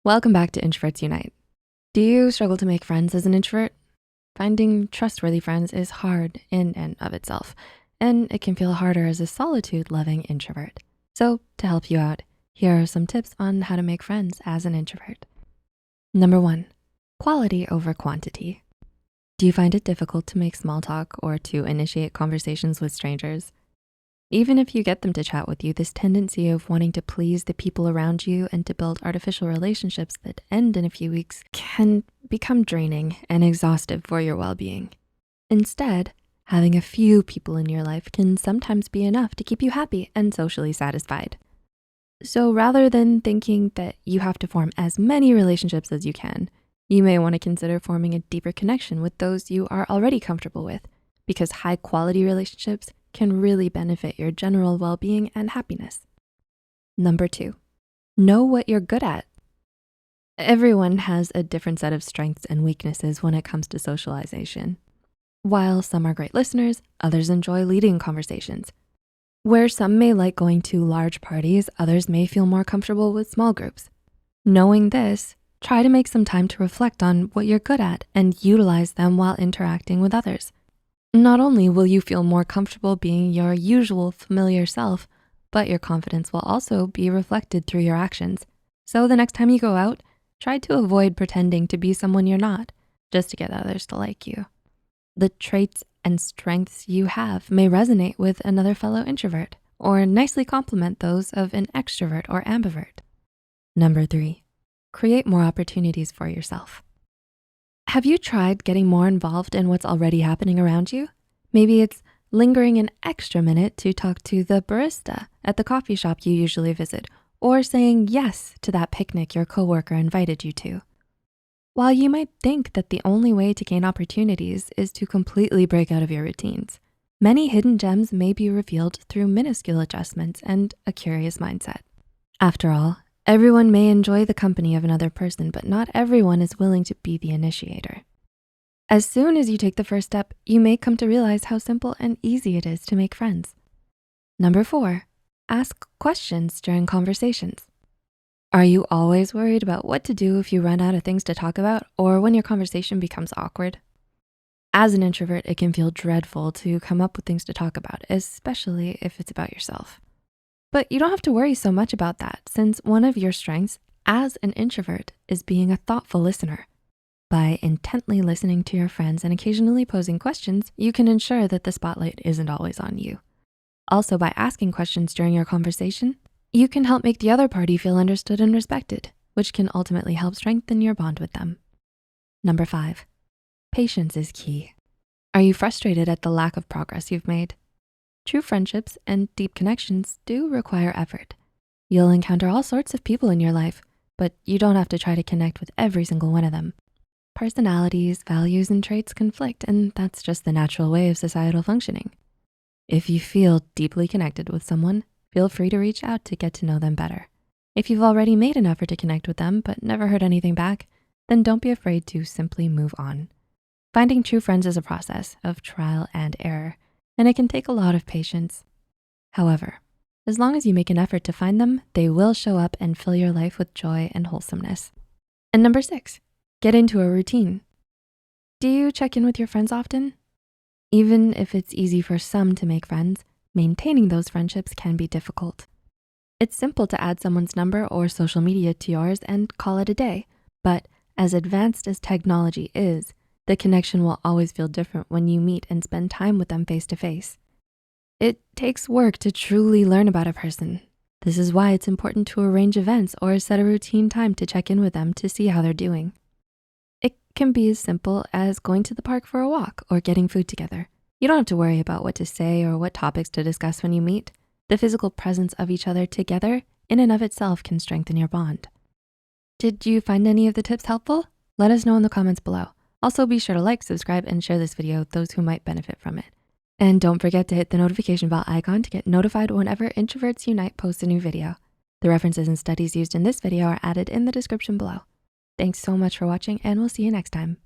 Welcome back to Introverts Unite. Do you struggle to make friends as an introvert? Finding trustworthy friends is hard in and of itself, and it can feel harder as a solitude-loving introvert. So to help you out, here are some tips on how to make friends as an introvert. Number 1, quality over quantity. Do you find it difficult to make small talk or to initiate conversations with strangers? Even if you get them to chat with you, this tendency of wanting to please the people around you and to build artificial relationships that end in a few weeks can become draining and exhaustive for your well-being. Instead, having a few people in your life can sometimes be enough to keep you happy and socially satisfied. So rather than thinking that you have to form as many relationships as you can, you may want to consider forming a deeper connection with those you are already comfortable with, because high-quality relationships can really benefit your general well-being and happiness. Number 2, know what you're good at. Everyone has a different set of strengths and weaknesses when it comes to socialization. While some are great listeners, others enjoy leading conversations. Where some may like going to large parties, others may feel more comfortable with small groups. Knowing this, try to make some time to reflect on what you're good at and utilize them while interacting with others. Not only will you feel more comfortable being your usual familiar self, but your confidence will also be reflected through your actions. So the next time you go out, try to avoid pretending to be someone you're not, just to get others to like you. The traits and strengths you have may resonate with another fellow introvert or nicely complement those of an extrovert or ambivert. Number 3, create more opportunities for yourself. Have you tried getting more involved in what's already happening around you? Maybe it's lingering an extra minute to talk to the barista at the coffee shop you usually visit, or saying yes to that picnic your coworker invited you to. While you might think that the only way to gain opportunities is to completely break out of your routines, many hidden gems may be revealed through minuscule adjustments and a curious mindset. After all, everyone may enjoy the company of another person, but not everyone is willing to be the initiator. As soon as you take the first step, you may come to realize how simple and easy it is to make friends. Number 4, ask questions during conversations. Are you always worried about what to do if you run out of things to talk about or when your conversation becomes awkward? As an introvert, it can feel dreadful to come up with things to talk about, especially if it's about yourself. But you don't have to worry so much about that, since one of your strengths as an introvert is being a thoughtful listener. By intently listening to your friends and occasionally posing questions, you can ensure that the spotlight isn't always on you. Also, by asking questions during your conversation, you can help make the other party feel understood and respected, which can ultimately help strengthen your bond with them. Number 5, patience is key. Are you frustrated at the lack of progress you've made? True friendships and deep connections do require effort. You'll encounter all sorts of people in your life, but you don't have to try to connect with every single one of them. Personalities, values, and traits conflict, and that's just the natural way of societal functioning. If you feel deeply connected with someone, feel free to reach out to get to know them better. If you've already made an effort to connect with them but never heard anything back, then don't be afraid to simply move on. Finding true friends is a process of trial and error, and it can take a lot of patience. However, as long as you make an effort to find them, they will show up and fill your life with joy and wholesomeness. And number 6, get into a routine. Do you check in with your friends often? Even if it's easy for some to make friends, maintaining those friendships can be difficult. It's simple to add someone's number or social media to yours and call it a day, but as advanced as technology is, the connection will always feel different when you meet and spend time with them face to face. It takes work to truly learn about a person. This is why it's important to arrange events or set a routine time to check in with them to see how they're doing. It can be as simple as going to the park for a walk or getting food together. You don't have to worry about what to say or what topics to discuss when you meet. The physical presence of each other together in and of itself can strengthen your bond. Did you find any of the tips helpful? Let us know in the comments below. Also, be sure to like, subscribe, and share this video with those who might benefit from it. And don't forget to hit the notification bell icon to get notified whenever Introverts Unite posts a new video. The references and studies used in this video are added in the description below. Thanks so much for watching, and we'll see you next time.